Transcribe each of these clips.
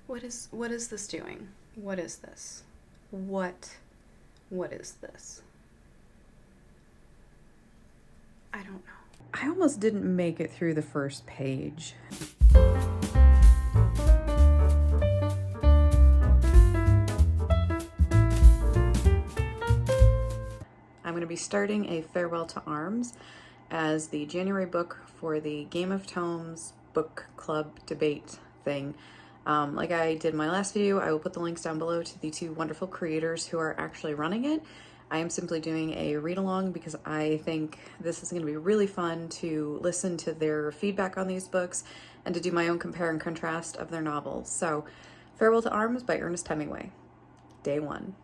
What is this doing? What is this? What is this? I don't know. I almost didn't make it through the first page. I'm going to be starting a Farewell to Arms as the January book for the Game of Tomes book club debate thing. Like I did in my last video, I will put the links down below to the two wonderful creators who are actually running it. I am simply doing a read-along because I think this is going to be really fun to listen to their feedback on these books and to do my own compare and contrast of their novels. So, Farewell to Arms by Ernest Hemmingway. Day 1.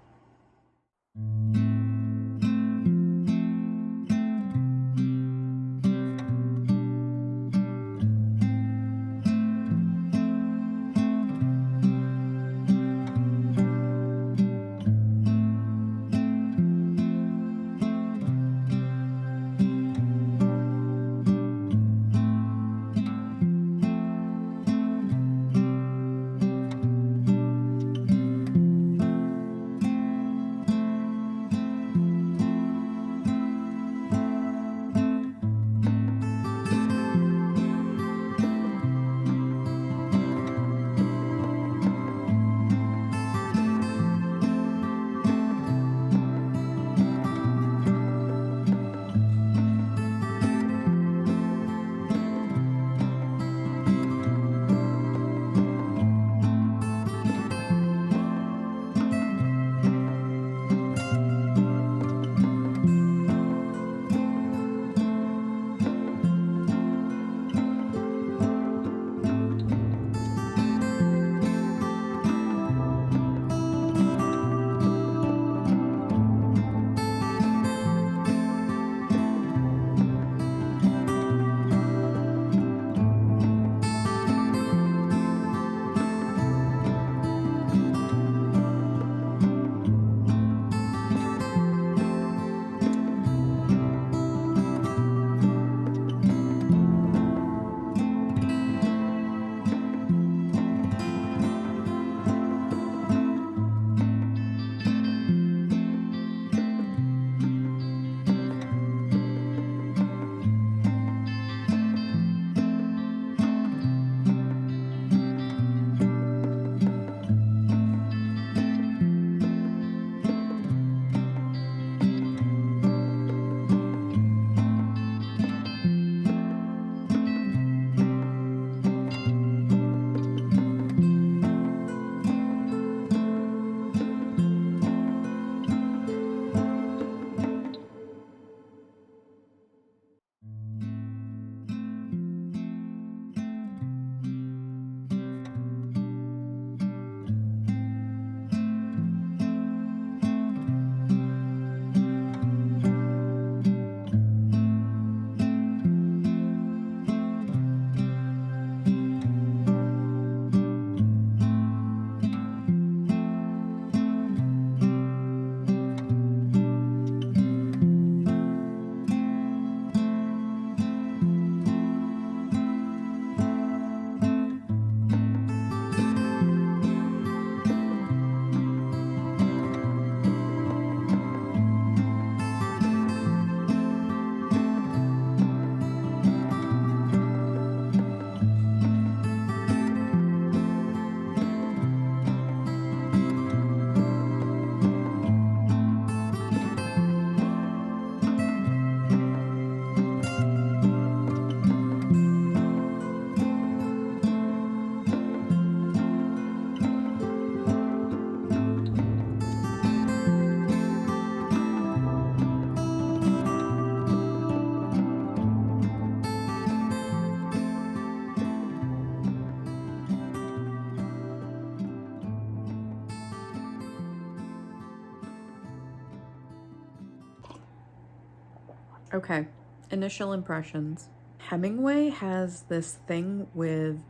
Okay, initial impressions. Hemingway has this thing with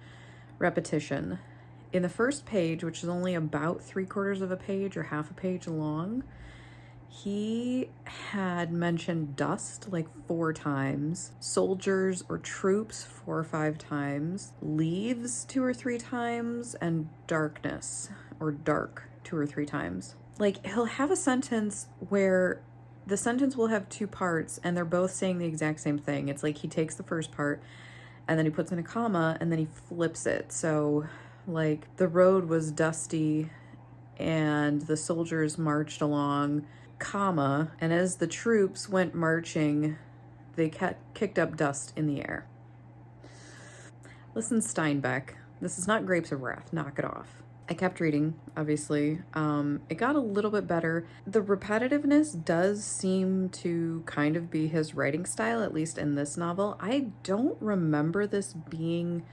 repetition. In the first page, which is only about 3/4 of a page or half a page long, He had mentioned dust like 4 times, soldiers or troops 4 or 5 times, leaves 2 or 3 times, and darkness or dark 2 or 3 times. Like, he'll have a sentence where the sentence will have 2 parts and they're both saying the exact same thing. It's like he takes the first part and then he puts in a comma and then he flips it. So, like, the road was dusty and the soldiers marched along, comma, and as the troops went marching, they kicked up dust in the air. Listen, Steinbeck, this is not Grapes of Wrath. Knock it off. I kept reading, obviously. It got a little bit better. The repetitiveness does seem to kind of be his writing style, at least in this novel. I don't remember this being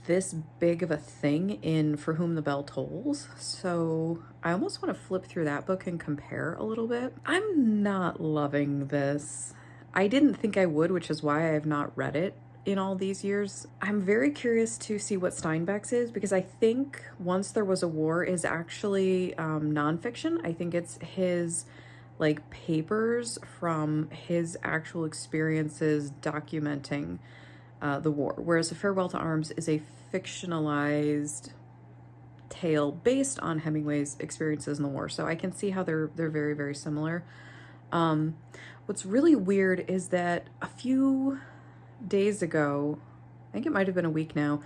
this big of a thing in For Whom the Bell Tolls, so I almost want to flip through that book and compare a little bit. I'm not loving this. I didn't think I would, which is why I have not read it in all these years. I'm very curious to see what Steinbeck's is, because I think Once There Was a War is actually nonfiction. I think it's his like papers from his actual experiences documenting the war, whereas A Farewell to Arms is a fictionalized tale based on Hemingway's experiences in the war. So I can see how they're very, very similar. What's really weird is that a few days ago, I think it might have been a week now,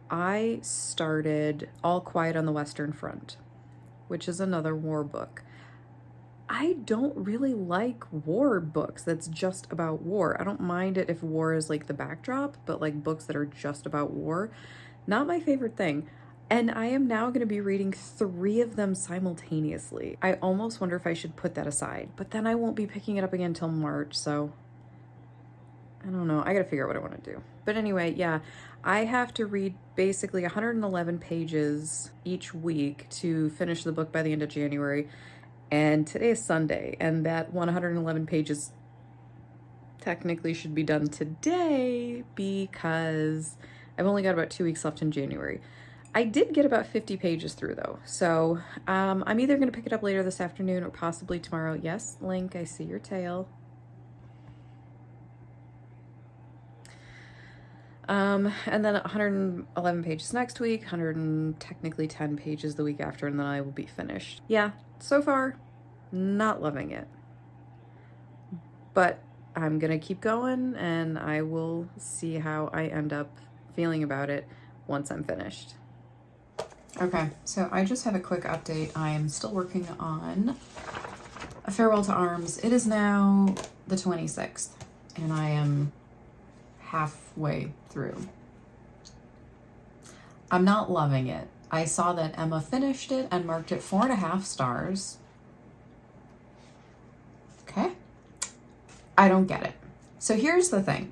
I started All Quiet on the Western Front, which is another war book. I don't really like war books that's just about war. I don't mind it if war is like the backdrop, but like books that are just about war, not my favorite thing. And I am now going to be reading 3 of them simultaneously. I almost wonder if I should put that aside, but then I won't be picking it up again until March, so I don't know. I got to figure out what I want to do. But anyway, yeah, I have to read basically 111 pages each week to finish the book by the end of January. And today is Sunday, and that 111 pages technically should be done today because I've only got about 2 weeks left in January. I did get about 50 pages through, though, so I'm either going to pick it up later this afternoon or possibly tomorrow. Yes, Link, I see your tail. And then 111 pages next week, 100 and technically 10 pages the week after, and then I will be finished. Yeah, so far, not loving it. But I'm gonna keep going, and I will see how I end up feeling about it once I'm finished. Okay, so I just have a quick update. I am still working on A Farewell to Arms. It is now the 26th, and I am halfway through. I'm not loving it. I saw that Emma finished it and marked it 4.5 stars. Okay. I don't get it. So here's the thing.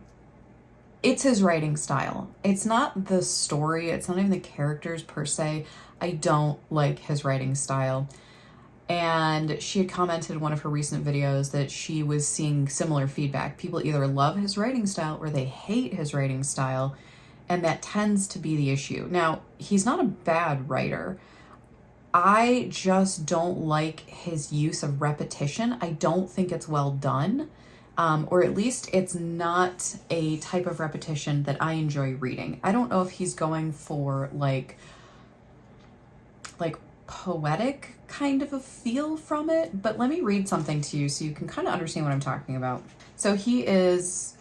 It's his writing style. It's not the story. It's not even the characters per se. I don't like his writing style. And she had commented in one of her recent videos that she was seeing similar feedback. People either love his writing style or they hate his writing style, and that tends to be the issue. Now, he's not a bad writer. I just don't like his use of repetition. I don't think it's well done, or at least it's not a type of repetition that I enjoy reading. I don't know if he's going for like poetic kind of a feel from it, but let me read something to you so you can kind of understand what I'm talking about. So he is,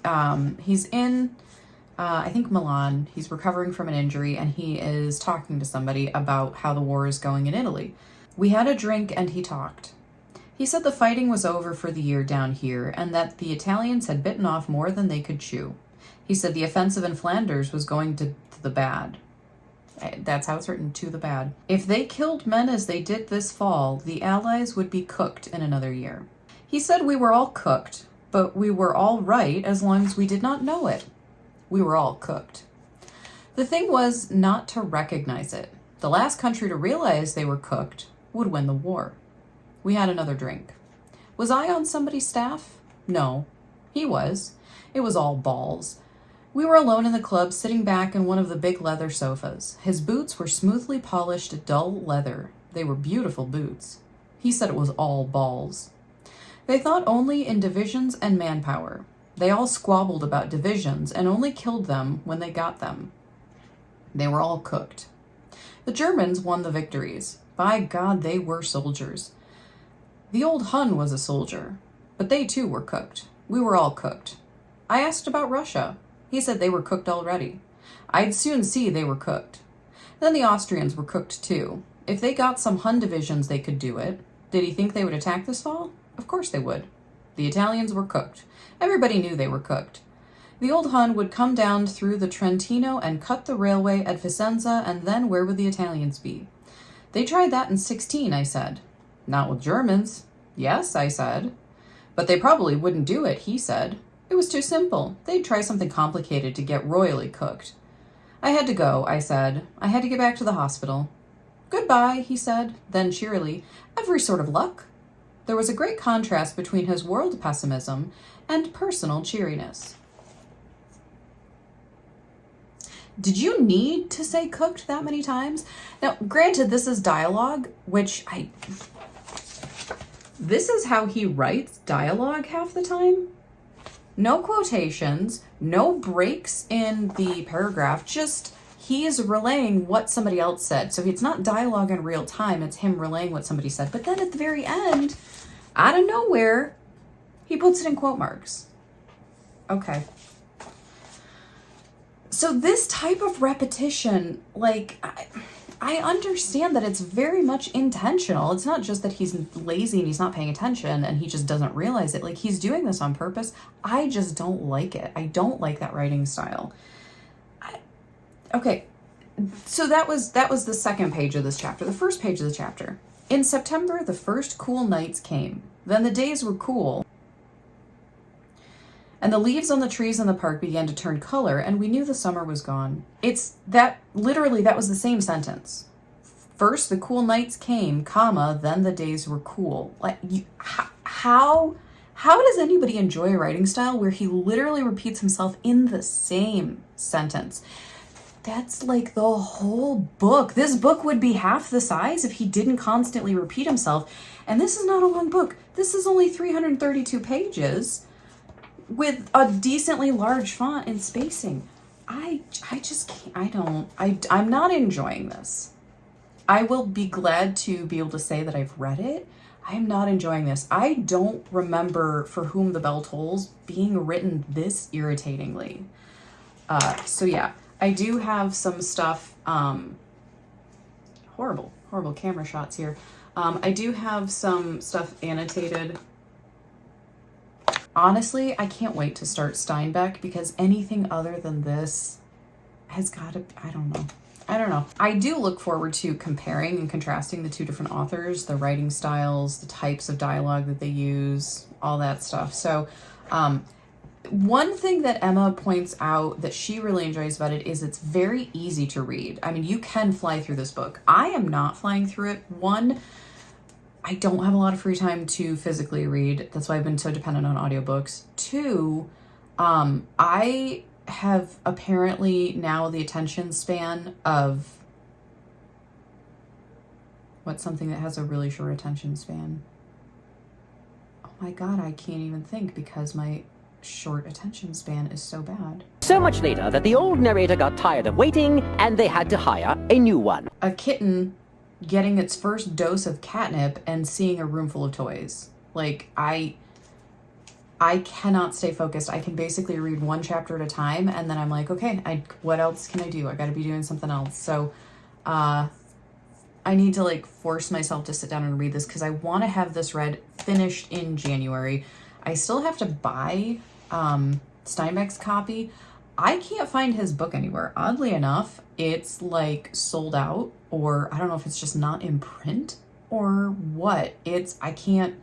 he's in, I think Milan. He's recovering from an injury, and he is talking to somebody about how the war is going in Italy. We had a drink and he talked. He said the fighting was over for the year down here, and that the Italians had bitten off more than they could chew. He said the offensive in Flanders was going to the bad. That's how it's written, to the bad. If they killed men as they did this fall, the Allies would be cooked in another year. He said we were all cooked, but we were all right as long as we did not know it. We were all cooked. The thing was not to recognize it. The last country to realize they were cooked would win the war. We had another drink. Was I on somebody's staff? No. He was. It was all balls. We were alone in the club, sitting back in one of the big leather sofas. His boots were smoothly polished dull leather. They were beautiful boots. He said it was all balls. They thought only in divisions and manpower. They all squabbled about divisions and only killed them when they got them. They were all cooked. The Germans won the victories. By God, they were soldiers. The old Hun was a soldier, but they too were cooked. We were all cooked. I asked about Russia. He said they were cooked already. I'd soon see they were cooked. Then the Austrians were cooked too. If they got some Hun divisions, they could do it. Did he think they would attack this fall? Of course they would. The Italians were cooked. Everybody knew they were cooked. The old Hun would come down through the Trentino and cut the railway at Vicenza, and then where would the Italians be? They tried that in 16, I said. Not with Germans. Yes, I said. But they probably wouldn't do it, he said. It was too simple. They'd try something complicated to get royally cooked. I had to go, I said. I had to get back to the hospital. Goodbye, he said, then cheerily. Every sort of luck. There was a great contrast between his world pessimism and personal cheeriness. Did you need to say cooked that many times? Now, granted, this is dialogue, this is how he writes dialogue half the time. No quotations, no breaks in the paragraph, just he's relaying what somebody else said. So it's not dialogue in real time, it's him relaying what somebody said. But then at the very end, out of nowhere, he puts it in quote marks. Okay. So this type of repetition, I understand that it's very much intentional. It's not just that he's lazy and he's not paying attention and he just doesn't realize it. Like, he's doing this on purpose. I just don't like it. I don't like that writing style. Okay, so that was the second page of this chapter. The first page of the chapter. In September, the first cool nights came. Then the days were cool. And the leaves on the trees in the park began to turn color, and we knew the summer was gone. That was the same sentence. First, the cool nights came, comma, then the days were cool. How does anybody enjoy a writing style where he literally repeats himself in the same sentence? That's like the whole book. This book would be half the size if he didn't constantly repeat himself. And this is not a long book. This is only 332 pages. With a decently large font and spacing. I just can't, I'm not enjoying this. I will be glad to be able to say that I've read it. I am not enjoying this. I don't remember For Whom the Bell Tolls being written this irritatingly. So yeah, I do have some stuff, horrible camera shots here. I do have some stuff annotated. Honestly, I can't wait to start Steinbeck because anything other than this has got to, I don't know. I do look forward to comparing and contrasting the two different authors, the writing styles, the types of dialogue that they use, all that stuff. So, one thing that Emma points out that she really enjoys about it is it's very easy to read. I mean, you can fly through this book. I am not flying through it. One, I don't have a lot of free time to physically read. That's why I've been so dependent on audiobooks. Two, I have apparently now the attention span of what's something that has a really short attention span? Oh my God, I can't even think because my short attention span is so bad. So much later that the old narrator got tired of waiting and they had to hire a new one. A kitten getting its first dose of catnip and seeing a room full of toys. Like, I cannot stay focused. I can basically read one chapter at a time, and then I'm like, okay, what else can I do? I gotta be doing something else. So, I need to, force myself to sit down and read this, because I want to have this read finished in January. I still have to buy, Steinbeck's copy. I can't find his book anywhere. Oddly enough, it's sold out, or I don't know if it's just not in print or what. I'm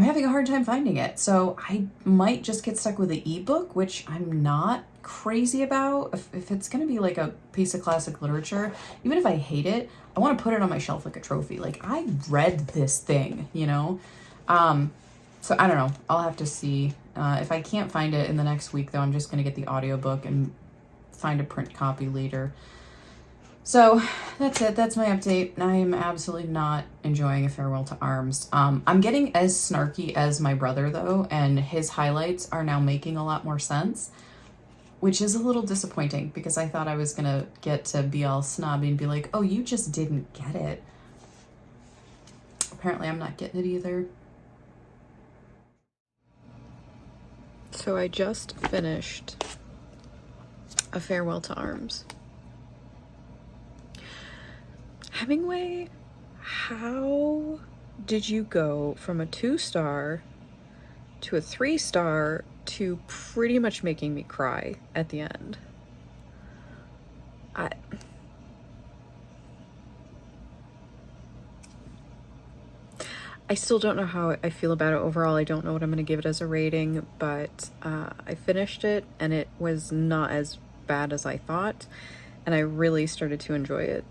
having a hard time finding it. So I might just get stuck with the ebook, which I'm not crazy about. If it's going to be a piece of classic literature, even if I hate it, I want to put it on my shelf like a trophy. I read this thing, So I don't know. I'll have to see. If I can't find it in the next week, though, I'm just going to get the audiobook and find a print copy later. So that's it. That's my update. I am absolutely not enjoying A Farewell to Arms. I'm getting as snarky as my brother, though, and his highlights are now making a lot more sense, which is a little disappointing because I thought I was going to get to be all snobby and be like, oh, you just didn't get it. Apparently, I'm not getting it either. So I just finished A Farewell to Arms. Hemmingway, how did you go from a 2-star to a 3-star to pretty much making me cry at the end? I still don't know how I feel about it overall. I don't know what I'm going to give it as a rating, but I finished it and it was not as bad as I thought, and I really started to enjoy it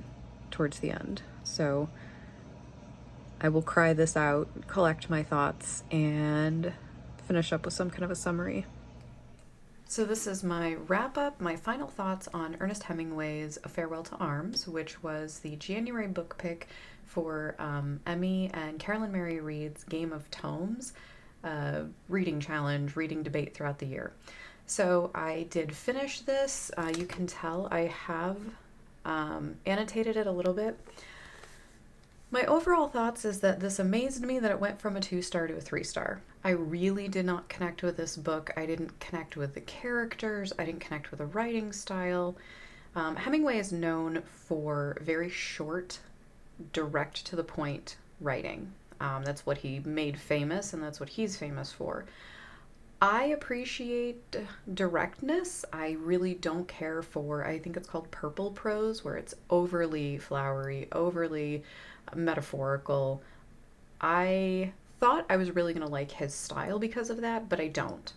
towards the end. So I will cry this out, collect my thoughts, and finish up with some kind of a summary. So this is my wrap-up, my final thoughts on Ernest Hemingway's A Farewell to Arms, which was the January book pick for Emmy and Carolyn Mary Reed's Game of Tomes reading challenge, reading debate throughout the year. So I did finish this. You can tell I have annotated it a little bit. My overall thoughts is that this amazed me that it went from a 2-star to a 3-star. I really did not connect with this book. I didn't connect with the characters. I didn't connect with the writing style. Hemingway is known for very short, direct to the point writing. That's what he made famous, and that's what he's famous for. I appreciate directness. I really don't care for, I think it's called purple prose, where it's overly flowery, overly metaphorical. I thought I was really going to like his style because of that, but I don't.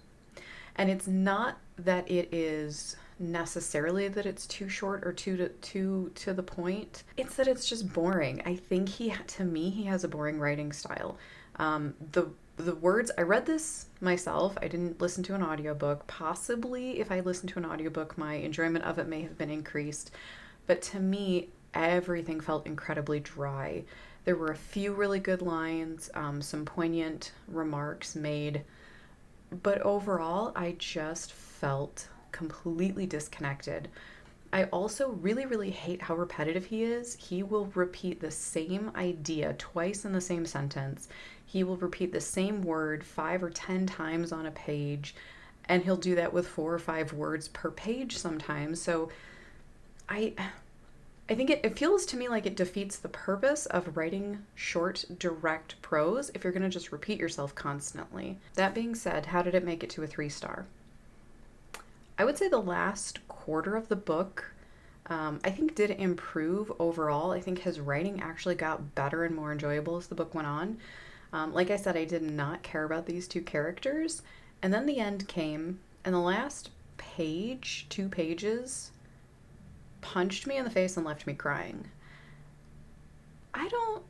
And it's not that it is necessarily that it's too short or too to the point. It's that it's just boring. I think to me, he has a boring writing style. The words, I read this myself. I didn't listen to an audiobook. Possibly if I listened to an audiobook, my enjoyment of it may have been increased. But to me, everything felt incredibly dry. There were a few really good lines, some poignant remarks made, but overall, I just felt completely disconnected. I also really, really hate how repetitive he is. He will repeat the same idea twice in the same sentence. He will repeat the same word 5 or 10 times on a page, and he'll do that with 4 or 5 words per page sometimes. So I think it feels to me like it defeats the purpose of writing short, direct prose if you're going to just repeat yourself constantly. That being said, how did it make it to a 3-star? I would say the last quarter of the book, I think, did improve overall. I think his writing actually got better and more enjoyable as the book went on. Like I said, I did not care about these 2 characters. And then the end came, and the last page, 2 pages, punched me in the face and left me crying. I don't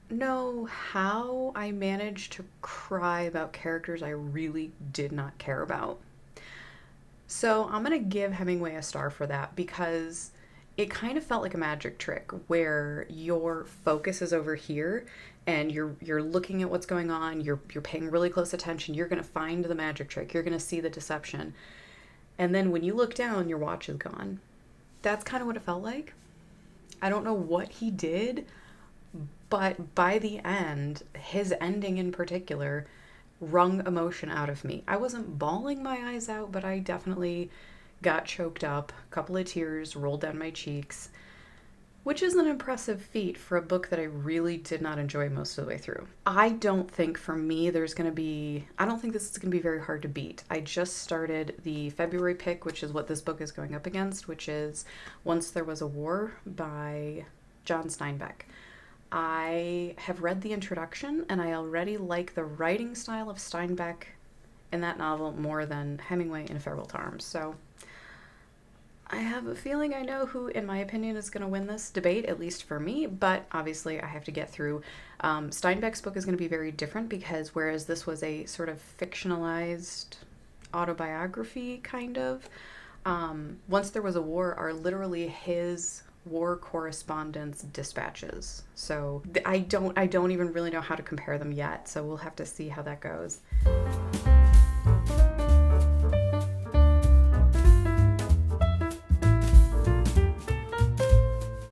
know how I managed to cry about characters I really did not care about. So I'm going to give Hemingway a star for that because it kind of felt like a magic trick where your focus is over here and you're looking at what's going on, you're paying really close attention, you're going to find the magic trick, you're going to see the deception. And then when you look down, your watch is gone. That's kind of what it felt like. I don't know what he did, but by the end, his ending in particular wrung emotion out of me. I wasn't bawling my eyes out, but I definitely got choked up. A couple of tears rolled down my cheeks, which is an impressive feat for a book that I really did not enjoy most of the way through. I don't think for me I don't think this is going to be very hard to beat. I just started the February pick, which is what this book is going up against, which is Once There Was a War by John Steinbeck. I have read the introduction and I already like the writing style of Steinbeck in that novel more than Hemingway in A Farewell to Arms. So I have a feeling I know who, in my opinion, is going to win this debate, at least for me, but obviously I have to get through. Steinbeck's book is going to be very different because whereas this was a sort of fictionalized autobiography, kind of, Once There Was a War are literally his war correspondence dispatches. So I don't even really know how to compare them yet, so we'll have to see how that goes.